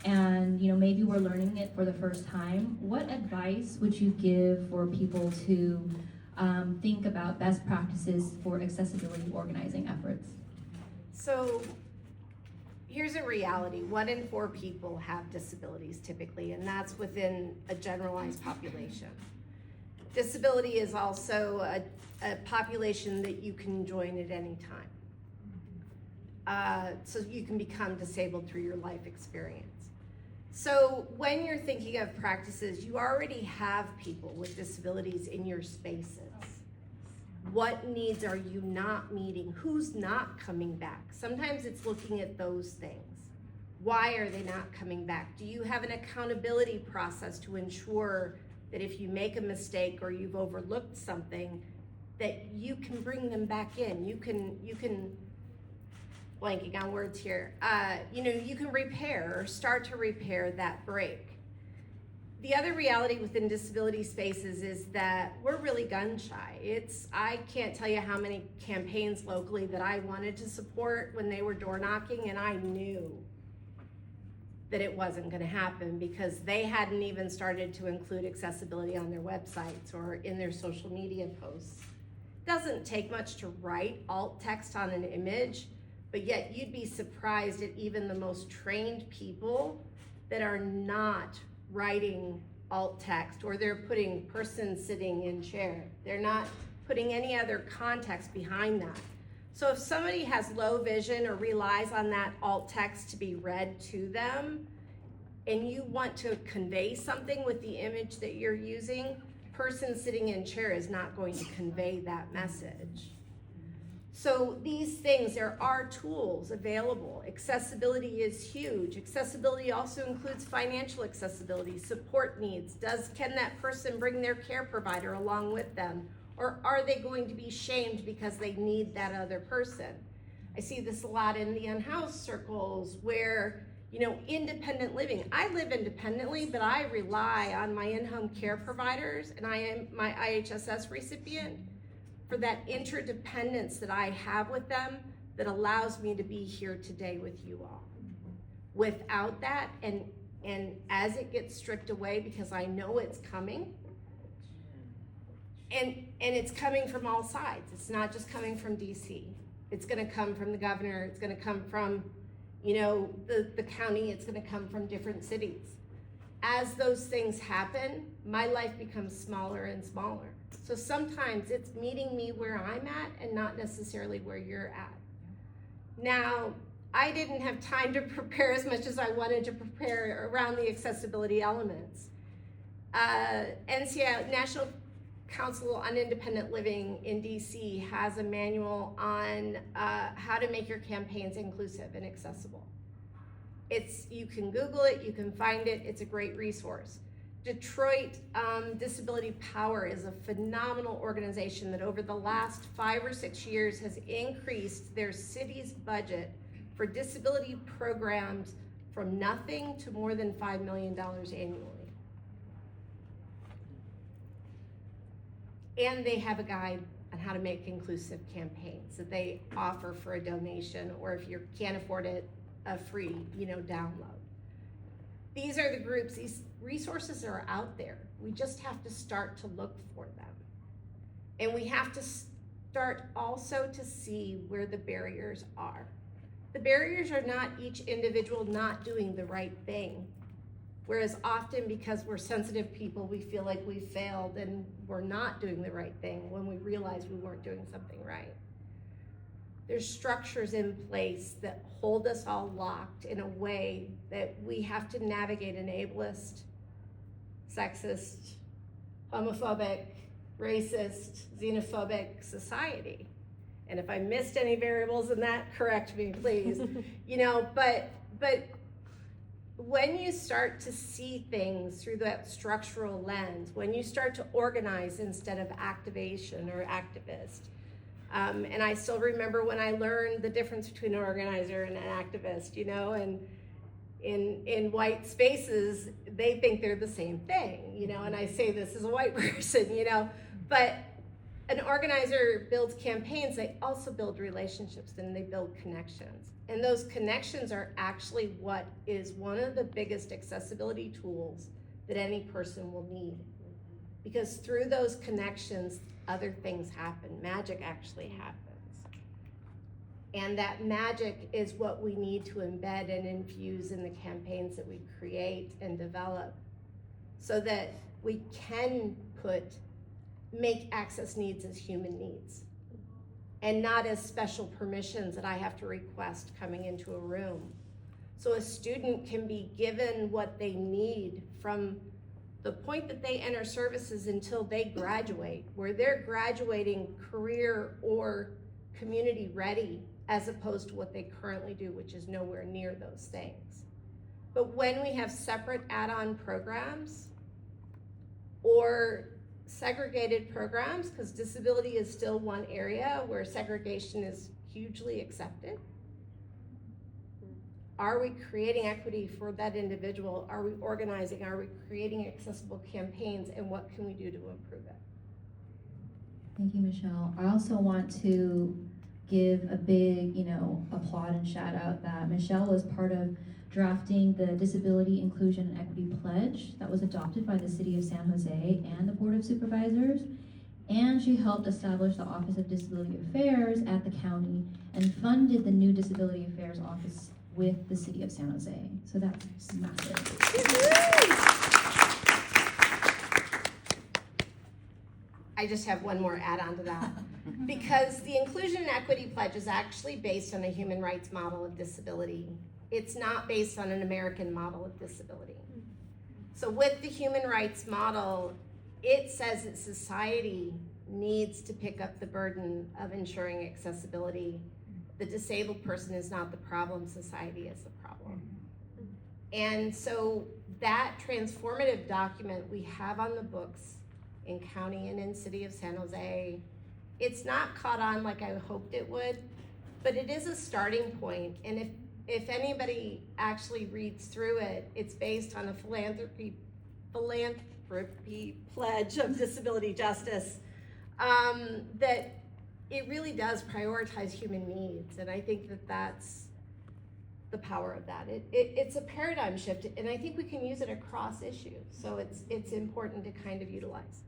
and maybe we're learning it for the first time, what advice would you give for people to think about best practices for accessibility organizing efforts? So here's a reality. 1 in 4 people have disabilities typically, and that's within a generalized population. Disability is also a population that you can join at any time. So you can become disabled through your life experience. So when you're thinking of practices, you already have people with disabilities in your spaces. What needs are you not meeting? Who's not coming back? Sometimes it's looking at those things. Why are they not coming back? Do you have an accountability process to ensure that if you make a mistake or you've overlooked something, that you can bring them back in? You can blanking on words here. You can repair or start to repair that break. The other reality within disability spaces is that we're really gun shy. I can't tell you how many campaigns locally that I wanted to support when they were door knocking, and I knew that it wasn't going to happen because they hadn't even started to include accessibility on their websites or in their social media posts. It doesn't take much to write alt text on an image, but yet you'd be surprised at even the most trained people that are not writing alt text, or they're putting person sitting in chair. They're not putting any other context behind that. So if somebody has low vision or relies on that alt text to be read to them, and you want to convey something with the image that you're using, person sitting in chair is not going to convey that message. So these things, there are tools available. Accessibility is huge. Accessibility also includes financial accessibility, support needs. Can that person bring their care provider along with them? Or are they going to be shamed because they need that other person? I see this a lot in the unhoused circles where, independent living. I live independently, but I rely on my in-home care providers, and I am my IHSS recipient, for that interdependence that I have with them that allows me to be here today with you all. Without that, and as it gets stripped away, because I know it's coming, and it's coming from all sides. It's not just coming from DC. It's gonna come from the governor, it's gonna come from, the county, it's gonna come from different cities. As those things happen, my life becomes smaller and smaller. So sometimes it's meeting me where I'm at and not necessarily where you're at. Now, I didn't have time to prepare as much as I wanted to prepare around the accessibility elements. NCI, National Council on Independent Living in DC, has a manual on how to make your campaigns inclusive and accessible. You can Google it, you can find it, it's a great resource. Detroit Disability Power is a phenomenal organization that over the last 5 or 6 years has increased their city's budget for disability programs from nothing to more than $5 million annually. And they have a guide on how to make inclusive campaigns that they offer for a donation, or if you can't afford it, a free, download. These are the groups, these resources are out there. We just have to start to look for them. And we have to start also to see where the barriers are. The barriers are not each individual not doing the right thing. Whereas often, because we're sensitive people, we feel like we failed and we're not doing the right thing when we realize we weren't doing something right. There's structures in place that hold us all locked in a way that we have to navigate an ableist, sexist, homophobic, racist, xenophobic society. And if I missed any variables in that, correct me, please. But when you start to see things through that structural lens, when you start to organize instead of activation or activist, and I still remember when I learned the difference between an organizer and an activist, and in white spaces, they think they're the same thing, and I say this as a white person, but an organizer builds campaigns, they also build relationships and they build connections. And those connections are actually what is one of the biggest accessibility tools that any person will need. Because through those connections, other things happen. Magic actually happens. And that magic is what we need to embed and infuse in the campaigns that we create and develop so that we can make access needs as human needs and not as special permissions that I have to request coming into a room. So a student can be given what they need from the point that they enter services until they graduate, where they're graduating career or community ready, as opposed to what they currently do, which is nowhere near those things. But when we have separate add-on programs or segregated programs, because disability is still one area where segregation is hugely accepted, are we creating equity for that individual? Are we organizing? Are we creating accessible campaigns? And what can we do to improve it? Thank you, Michele. I also want to give a big, applaud and shout out that Michele was part of drafting the Disability Inclusion and Equity Pledge that was adopted by the City of San Jose and the Board of Supervisors. And she helped establish the Office of Disability Affairs at the county and funded the new Disability Affairs Office with the City of San Jose. So that's massive. I just have one more add-on to that. Because the Inclusion and Equity Pledge is actually based on a human rights model of disability. It's not based on an American model of disability. So with the human rights model, it says that society needs to pick up the burden of ensuring accessibility. The disabled person is not the problem, society is the problem. And so that transformative document we have on the books in county and in city of San Jose, it's not caught on like I hoped it would, but it is a starting point. And if anybody actually reads through it, it's based on a philanthropy pledge of disability justice, that it really does prioritize human needs. And I think that that's the power of that. It's a paradigm shift, and I think we can use it across issues. So it's important to kind of utilize.